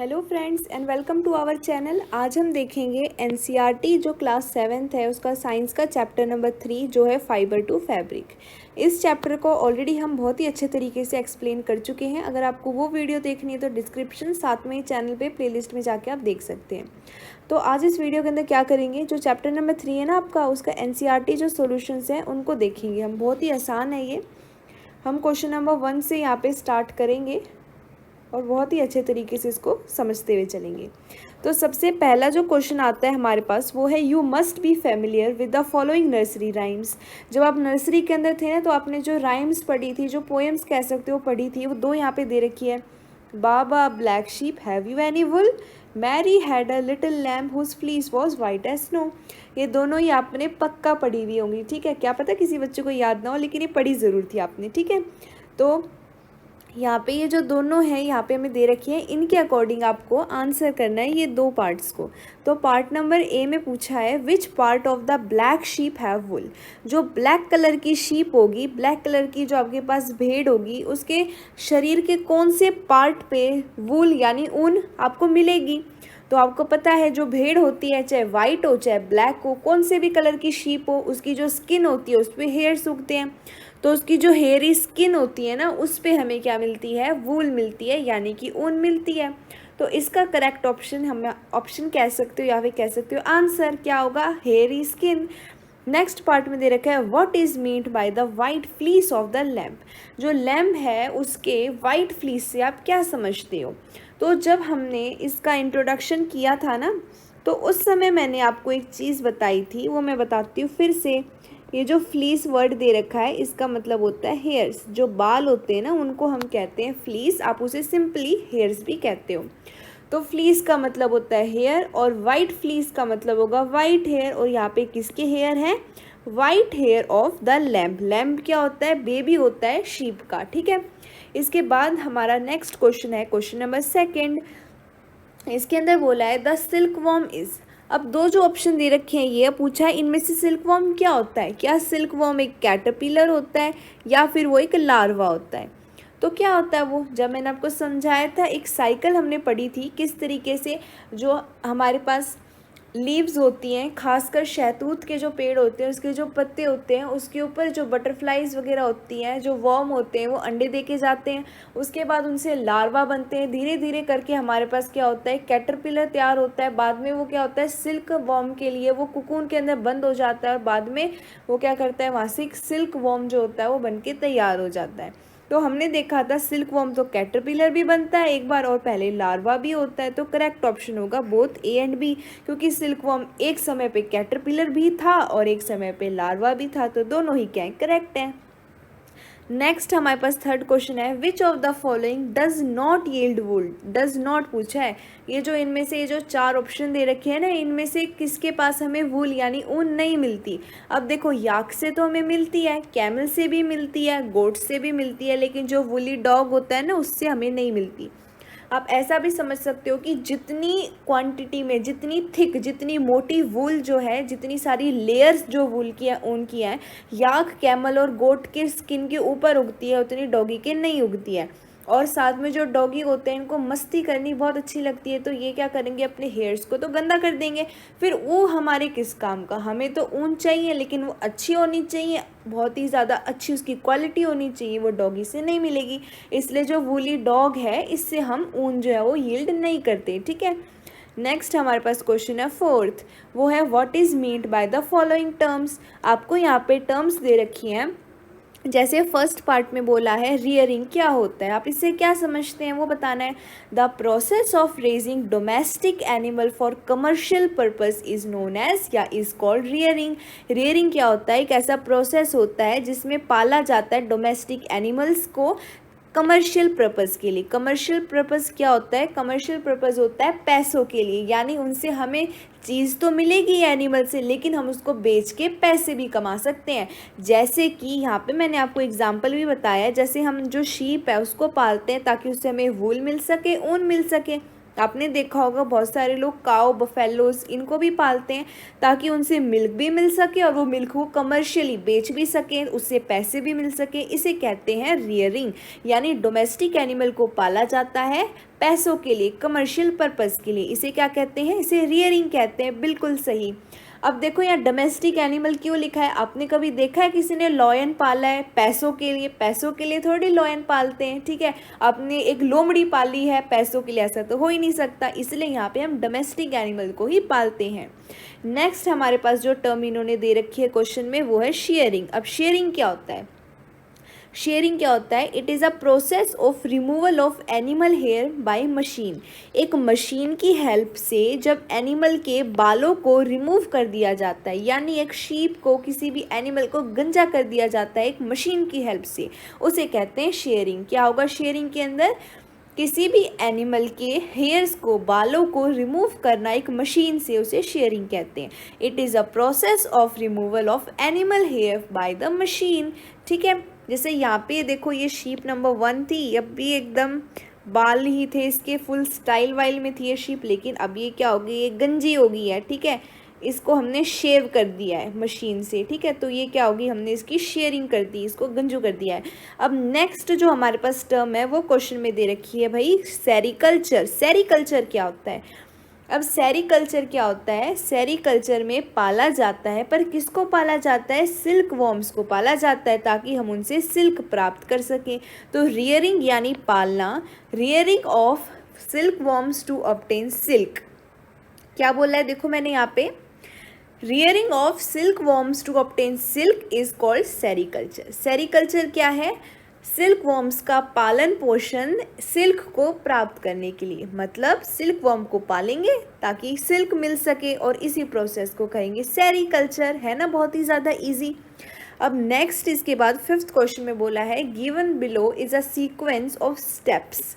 Hello friends and welcome to our channel. आज हम देखेंगे एनसीईआरटी जो क्लास 7th है उसका साइंस का चैप्टर नंबर 3 जो है फाइबर टू फैब्रिक। इस चैप्टर को ऑलरेडी हम बहुत ही अच्छे तरीके से एक्सप्लेन कर चुके हैं। अगर आपको वो वीडियो देखनी है तो डिस्क्रिप्शन साथ में ही चैनल पे प्लेलिस्ट में जाके आप देख सकते हैं। तो आज इस वीडियो के अंदर क्या करेंगे, जो चैप्टर नंबर 3 है ना आपका, उसका एनसीईआरटी जो सोल्यूशंस हैं उनको देखेंगे हम। बहुत ही आसान है ये। हम क्वेश्चन नंबर 1 से यहाँ पे स्टार्ट करेंगे और बहुत ही अच्छे तरीके से इसको समझते हुए चलेंगे। तो सबसे पहला जो क्वेश्चन आता है हमारे पास वो है you must be familiar with the following nursery rhymes. जब आप नर्सरी के अंदर थे ना तो आपने जो राइम्स पढ़ी थी, जो पोएम्स कह सकते हो पढ़ी थी, वो दो यहाँ पे दे रखी है। Baa baa black sheep have you any wool, Mary had a little lamb whose fleece was white as snow. ये दोनों ही आपने पक्का पढ़ी हुई होंगी, ठीक है। क्या पता किसी बच्चे को याद ना हो, लेकिन ये पढ़ी ज़रूर थी आपने, ठीक है। तो यहाँ पे ये जो दोनों हैं यहाँ पे हमें दे रखी है, इनके अकॉर्डिंग आपको आंसर करना है ये दो पार्ट्स को। तो पार्ट नंबर ए में पूछा है which part of the black sheep have wool. जो ब्लैक कलर की शीप होगी, ब्लैक कलर की जो आपके पास भेड़ होगी, उसके शरीर के कौन से पार्ट पे वुल यानी ऊन आपको मिलेगी। तो आपको पता है जो भेड़ होती है, चाहे वाइट हो चाहे ब्लैक हो, कौन से भी कलर की शीप हो, उसकी जो स्किन होती है उस पर हेयर्स उगते हैं। तो उसकी जो हेयरी स्किन होती है ना, उस पे हमें क्या मिलती है, वूल मिलती है, यानी कि ऊन मिलती है। तो इसका करेक्ट ऑप्शन हम ऑप्शन कह सकते हो या फिर कह सकते हो आंसर क्या होगा, हेयरी स्किन। नेक्स्ट पार्ट में दे रखा है what is meant by the white fleece of the lamp. जो लैम्प है उसके वाइट फ्लीस से आप क्या समझते हो। तो जब हमने इसका इंट्रोडक्शन किया था ना, तो उस समय मैंने आपको एक चीज़ बताई थी, वो मैं बताती हूँ फिर से। ये जो फ्लीस वर्ड दे रखा है इसका मतलब होता है हेयर्स। जो बाल होते हैं ना उनको हम कहते हैं फ्लीस, आप उसे सिंपली हेयर्स भी कहते हो। तो फ्लीस का मतलब होता है हेयर और वाइट फ्लीस का मतलब होगा वाइट हेयर। और यहाँ पे किसके हेयर हैं, white hair of the lamb. Lamb क्या होता है, बेबी होता है शीप का, ठीक है। इसके बाद हमारा नेक्स्ट क्वेश्चन है क्वेश्चन नंबर 2। इसके अंदर बोला है द सिल्क वॉर्म इज। अब दो जो ऑप्शन दे रखे हैं ये पूछा है इनमें से सिल्क वॉर्म क्या होता है। क्या सिल्क वॉर्म एक कैटरपिलर होता है या फिर वो एक लार्वा होता है। तो क्या होता है वो, जब मैंने आपको समझाया था, एक साइकिल हमने पढ़ी थी किस तरीके से जो हमारे पास लीव्स होती हैं, खासकर शहतूत के जो पेड़ होते हैं उसके जो पत्ते होते हैं उसके ऊपर जो बटरफ्लाइज वगैरह होती हैं, जो वर्म होते हैं, वो अंडे दे के जाते हैं। उसके बाद उनसे लार्वा बनते हैं। धीरे धीरे करके हमारे पास क्या होता है, कैटरपिलर तैयार होता है। बाद में वो क्या होता है, सिल्क वॉर्म के लिए वो कुकून के अंदर बंद हो जाता है और बाद में वो क्या करता है, वहाँ से सिल्क वॉर्म जो होता है वो बन के तैयार हो जाता है। तो हमने देखा था सिल्क वॉर्म तो कैटरपिलर भी बनता है एक बार और पहले लार्वा भी होता है। तो करेक्ट ऑप्शन होगा बोथ ए एंड बी, क्योंकि सिल्क वॉर्म एक समय पे कैटरपिलर भी था और एक समय पे लार्वा भी था। तो दोनों ही क्या है, करेक्ट है। नेक्स्ट हमारे पास थर्ड क्वेश्चन है which of the following does not yield wool. Does not पूछा है। ये जो इनमें से ये जो चार ऑप्शन दे रखे हैं ना, इनमें से किसके पास हमें वुल यानी ऊन नहीं मिलती। अब देखो याक से तो हमें मिलती है, कैमल से भी मिलती है, गोट से भी मिलती है, लेकिन जो वुली डॉग होता है ना उससे हमें नहीं मिलती। आप ऐसा भी समझ सकते हो कि जितनी क्वांटिटी में, जितनी थिक, जितनी मोटी वूल जो है, जितनी सारी लेयर्स जो वूल की है, ऊन की है, याक, कैमल और गोट के स्किन के ऊपर उगती है, उतनी डॉगी के नहीं उगती है। और साथ में जो डॉगी होते हैं इनको मस्ती करनी बहुत अच्छी लगती है, तो ये क्या करेंगे, अपने हेयर्स को तो गंदा कर देंगे। फिर वो हमारे किस काम का, हमें तो ऊन चाहिए लेकिन वो अच्छी होनी चाहिए, बहुत ही ज़्यादा अच्छी उसकी क्वालिटी होनी चाहिए, वो डॉगी से नहीं मिलेगी। इसलिए जो वूली डॉग है इससे हम ऊन जो है वो यील्ड नहीं करते, ठीक है। नेक्स्ट हमारे पास क्वेश्चन है फोर्थ, वो है what is meant by the following terms. आपको यहाँ पे टर्म्स दे रखी हैं। जैसे फर्स्ट पार्ट में बोला है रियरिंग क्या होता है, आप इससे क्या समझते हैं वो बताना है। The process of raising domestic animal for commercial purpose is known as या इज कॉल्ड रियरिंग। रियरिंग क्या होता है, एक ऐसा प्रोसेस होता है जिसमें पाला जाता है डोमेस्टिक एनिमल्स को कमर्शियल पर्पज़ के लिए। कमर्शियल पर्पज़ क्या होता है, कमर्शियल पर्पज़ होता है पैसों के लिए, यानी उनसे हमें चीज़ तो मिलेगी एनिमल से, लेकिन हम उसको बेच के पैसे भी कमा सकते हैं। जैसे कि यहाँ पे मैंने आपको एग्जांपल भी बताया, जैसे हम जो शीप है उसको पालते हैं ताकि उससे हमें वूल मिल सके, ऊन मिल सके। आपने देखा होगा बहुत सारे लोग काऊ, बफेलोज इनको भी पालते हैं ताकि उनसे मिल्क भी मिल सके और वो मिल्क को कमर्शियली बेच भी सकें, उससे पैसे भी मिल सके। इसे कहते हैं रियरिंग, यानी डोमेस्टिक एनिमल को पाला जाता है पैसों के लिए, कमर्शियल पर्पस के लिए। इसे क्या कहते हैं? इसे रियरिंग कहते हैं। बिल्कुल सही। अब देखो यहाँ डोमेस्टिक एनिमल क्यों लिखा है? आपने कभी देखा है किसी ने लॉयन पाला है पैसों के लिए? पैसों के लिए थोड़ी लॉयन पालते हैं, ठीक है। आपने एक लोमड़ी पाली है पैसों के लिए, ऐसा तो हो ही नहीं सकता, इसलिए यहाँ पे हम डोमेस्टिक एनिमल को ही पालते हैं। नेक्स्ट हमारे पास जो टर्म इन्होंने दे रखी है क्वेश्चन में वो है शेयरिंग। अब शेयरिंग क्या होता है? शेयरिंग क्या होता है? It is a process of removal of animal hair by machine. एक मशीन की हेल्प से जब एनिमल के बालों को रिमूव कर दिया जाता है, यानी एक शीप को, किसी भी एनिमल को गंजा कर दिया जाता है एक मशीन की हेल्प से, उसे कहते हैं शेयरिंग। क्या होगा शेयरिंग के अंदर? किसी भी एनिमल के हेयर्स को, बालों को रिमूव करना एक मशीन से, उसे शेयरिंग कहते हैं। It is a process of removal of animal hair by the machine, ठीक है। जैसे यहाँ पे देखो ये शीप नंबर 1 थी, अब भी एकदम बाल ही थे इसके, फुल स्टाइल वाइल में थी ये शीप, लेकिन अब ये क्या होगी? ये गंजी हो गई है, ठीक है। इसको हमने शेव कर दिया है मशीन से, ठीक है। तो ये क्या होगी? हमने इसकी शेयरिंग कर दी, इसको गंजू कर दिया है। अब नेक्स्ट जो हमारे पास टर्म है वो क्वेश्चन में दे रखी है भाई, सेरीकल्चर। सेरीकल्चर क्या होता है? अब सेरीकल्चर क्या होता है? सेरीकल्चर में पाला जाता है, पर किसको पाला जाता है? सिल्क वॉर्म्स को पाला जाता है ताकि हम उनसे सिल्क प्राप्त कर सकें। तो रियरिंग यानी पालना, rearing of silk worms to obtain silk. क्या बोला है? देखो मैंने यहाँ पे, rearing of silk worms to obtain silk is called sericulture. Sericulture क्या है? सिल्क वॉर्म्स का पालन पोषण सिल्क को प्राप्त करने के लिए, मतलब सिल्क वॉर्म को पालेंगे ताकि सिल्क मिल सके, और इसी प्रोसेस को कहेंगे सेरीकल्चर, है ना। बहुत ही ज़्यादा इजी। अब नेक्स्ट इसके बाद 5th क्वेश्चन में बोला है, given below is a sequence of steps.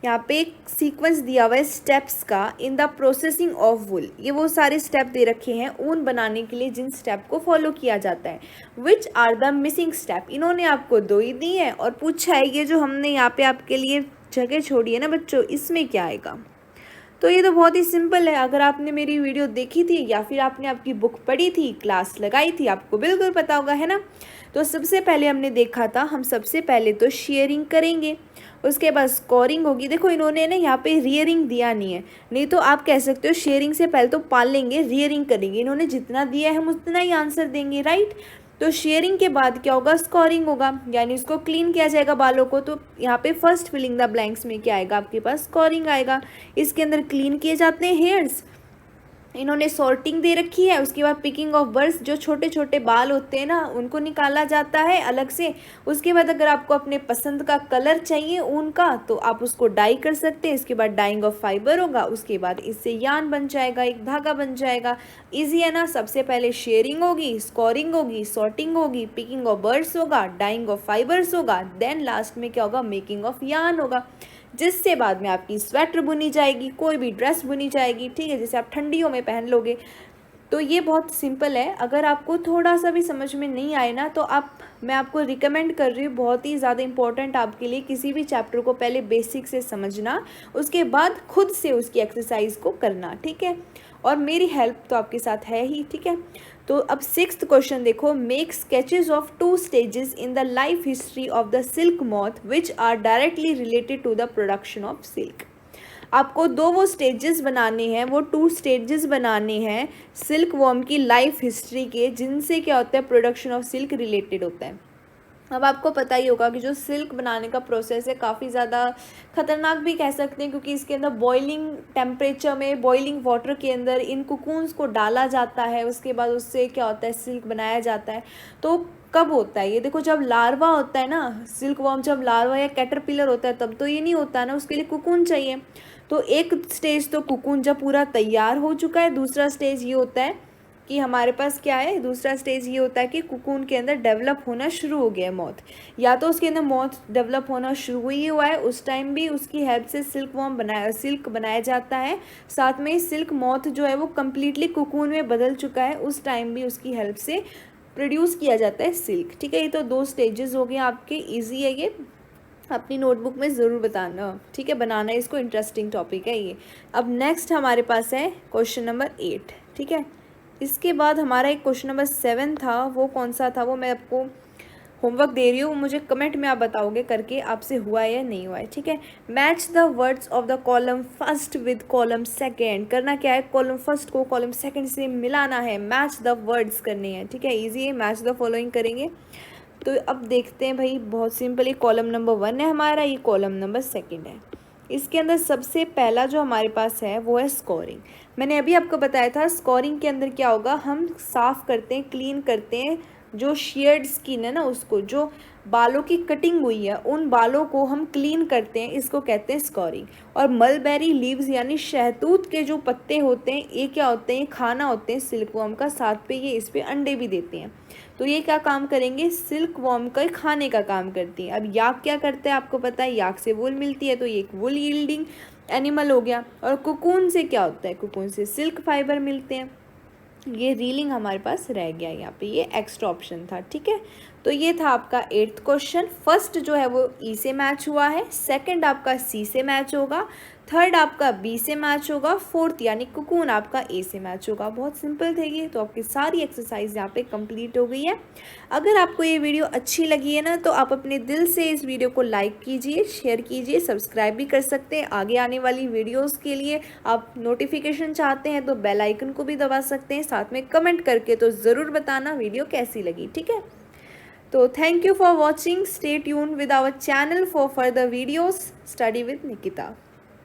यहाँ पे एक सीक्वेंस दिया हुआ है स्टेप्स का, in the processing of wool. ये वो सारे स्टेप दे रखे हैं ऊन बनाने के लिए जिन स्टेप को फॉलो किया जाता है। Which are the missing step. इन्होंने आपको 2 ही दी है और पूछा है ये जो हमने यहाँ पे आपके लिए जगह छोड़ी है ना बच्चों, इसमें क्या आएगा? तो ये तो बहुत ही सिंपल है। अगर आपने मेरी वीडियो देखी थी या फिर आपने आपकी बुक पढ़ी थी, क्लास लगाई थी, आपको बिल्कुल पता होगा, है ना। तो सबसे पहले हमने देखा था, हम सबसे पहले तो शेयरिंग करेंगे, उसके बाद स्कोरिंग होगी। देखो इन्होंने ना यहाँ पे रियरिंग दिया नहीं है, नहीं तो आप कह सकते हो शेयरिंग से पहले तो पाल लेंगे, रियरिंग करेंगे। इन्होंने जितना दिया है हम उतना ही आंसर देंगे, राइट। तो शेयरिंग के बाद क्या होगा? स्कोरिंग होगा, यानी उसको क्लीन किया जाएगा बालों को। तो यहाँ पे फर्स्ट फिलिंग द ब्लैंक्स में क्या आएगा? आपके पास स्कोरिंग आएगा। इसके अंदर क्लीन किए जाते हैं हेयर्स, इन्होंने सॉर्टिंग दे रखी है। उसके बाद पिकिंग ऑफ बर्ड्स, जो छोटे छोटे बाल होते हैं ना उनको निकाला जाता है अलग से। उसके बाद अगर आपको अपने पसंद का कलर चाहिए ऊन का तो आप उसको डाई कर सकते हैं। इसके बाद डाइंग ऑफ फाइबर होगा, उसके बाद इससे यान बन जाएगा, एक धागा बन जाएगा। ईजी है ना। सबसे पहले शेयरिंग होगी, स्कोरिंग होगी, सॉर्टिंग होगी, पिकिंग ऑफ बर्ड्स होगा, डाइंग ऑफ फाइबर्स होगा, देन लास्ट में क्या होगा? मेकिंग ऑफ यान होगा, जिससे बाद में आपकी स्वेटर बुनी जाएगी, कोई भी ड्रेस बुनी जाएगी, ठीक है, जैसे आप ठंडियों में पहन लोगे। तो ये बहुत सिंपल है। अगर आपको थोड़ा सा भी समझ में नहीं आए ना तो मैं आपको रिकमेंड कर रही हूँ, बहुत ही ज़्यादा इंपॉर्टेंट आपके लिए, किसी भी चैप्टर को पहले बेसिक से समझना, उसके बाद खुद से उसकी एक्सरसाइज को करना, ठीक है। और मेरी हेल्प तो आपके साथ है ही, ठीक है। तो अब 6th क्वेश्चन देखो, make sketches of 2 stages in the life history of the silk moth which are directly related to the production of silk. आपको वो स्टेजेस बनाने हैं, वो 2 स्टेजेस बनाने हैं सिल्क वॉर्म की लाइफ हिस्ट्री के, जिनसे क्या होता है? प्रोडक्शन ऑफ सिल्क रिलेटेड होता है। अब आपको पता ही होगा कि जो सिल्क बनाने का प्रोसेस है काफ़ी ज़्यादा ख़तरनाक भी कह सकते हैं, क्योंकि इसके अंदर बॉइलिंग टेम्परेचर में, बॉइलिंग वाटर के अंदर इन कुकून्स को डाला जाता है। उसके बाद उससे क्या होता है? सिल्क बनाया जाता है। तो कब होता है ये? देखो जब लार्वा होता है ना, सिल्क वॉर्म जब लार्वा या कैटरपिलर होता है तब तो ये नहीं होता ना, उसके लिए कुकून चाहिए। तो एक स्टेज तो कुकून जब पूरा तैयार हो चुका है, दूसरा स्टेज ये होता है कि हमारे पास क्या है? दूसरा स्टेज ये होता है कि कुकून के अंदर डेवलप होना शुरू हो गया है मॉथ, या तो उसके अंदर मॉथ डेवलप होना शुरू ही हुआ है, उस टाइम भी उसकी हेल्प से सिल्क बनाया जाता है। साथ में सिल्क मॉथ जो है वो कम्प्लीटली कुकून में बदल चुका है, उस टाइम भी उसकी हेल्प से प्रोड्यूस किया जाता है सिल्क, ठीक है। ये तो 2 स्टेजेस हो गए आपके, ईजी है ये। अपनी नोटबुक में ज़रूर बताना, ठीक है, बनाना, इसको इंटरेस्टिंग टॉपिक है ये। अब नेक्स्ट हमारे पास है क्वेश्चन नंबर 8, ठीक है। इसके बाद हमारा एक क्वेश्चन नंबर 7 था, वो कौन सा था वो मैं आपको होमवर्क दे रही हूँ, मुझे कमेंट में आप बताओगे करके आपसे हुआ है या नहीं हुआ है, ठीक है। Match the words of the column first with column second. करना क्या है, कॉलम फर्स्ट को कॉलम सेकेंड से मिलाना है, मैच द वर्ड्स करने हैं, ठीक है। ईजी है, मैच द फॉलोइंग करेंगे। तो अब देखते हैं भाई, बहुत सिंपल, ये कॉलम नंबर 1 है हमारा, ये कॉलम नंबर 2 है। इसके अंदर सबसे पहला जो हमारे पास है वो है स्कोरिंग। मैंने अभी आपको बताया था स्कोरिंग के अंदर क्या होगा, हम साफ़ करते हैं, क्लीन करते हैं जो शेयर्ड स्किन है ना, उसको, जो बालों की कटिंग हुई है उन बालों को हम क्लीन करते हैं, इसको कहते हैं स्कोरिंग। और मलबेरी लीव्स यानी शहतूत के जो पत्ते होते हैं, ये क्या होते हैं, खाना होते हैं सिल्क वॉर्म का, साथ पे ये इस पे अंडे भी देते हैं। तो ये क्या काम करेंगे, सिल्क वॉर्म का खाने का काम करती है। अब याक क्या करता है, आपको पता है, याक से वूल मिलती है, तो ये एक वूल यील्डिंग एनिमल हो गया। और कुकून से क्या होता है, कुकून से सिल्क फाइबर मिलते हैं। ये रीलिंग हमारे पास रह गया यहाँ पे, ये एक्स्ट्रा ऑप्शन था, ठीक है। तो ये था आपका 8th क्वेश्चन। फर्स्ट जो है वो ई से मैच हुआ है, सेकंड आपका सी से मैच होगा, थर्ड आपका बी से मैच होगा, फोर्थ यानी कुकून आपका ए से मैच होगा। बहुत सिंपल थे ये, तो आपकी सारी एक्सरसाइज यहाँ पे कंप्लीट हो गई है। अगर आपको ये वीडियो अच्छी लगी है ना, तो आप अपने दिल से इस वीडियो को लाइक कीजिए, शेयर कीजिए, सब्सक्राइब भी कर सकते हैं। आगे आने वाली वीडियोज़ के लिए आप नोटिफिकेशन चाहते हैं तो बेल आइकन को भी दबा सकते हैं, साथ में कमेंट करके तो ज़रूर बताना वीडियो कैसी लगी, ठीक है। तो thank you for watching, stay tuned with our channel for further videos. Study with Nikita.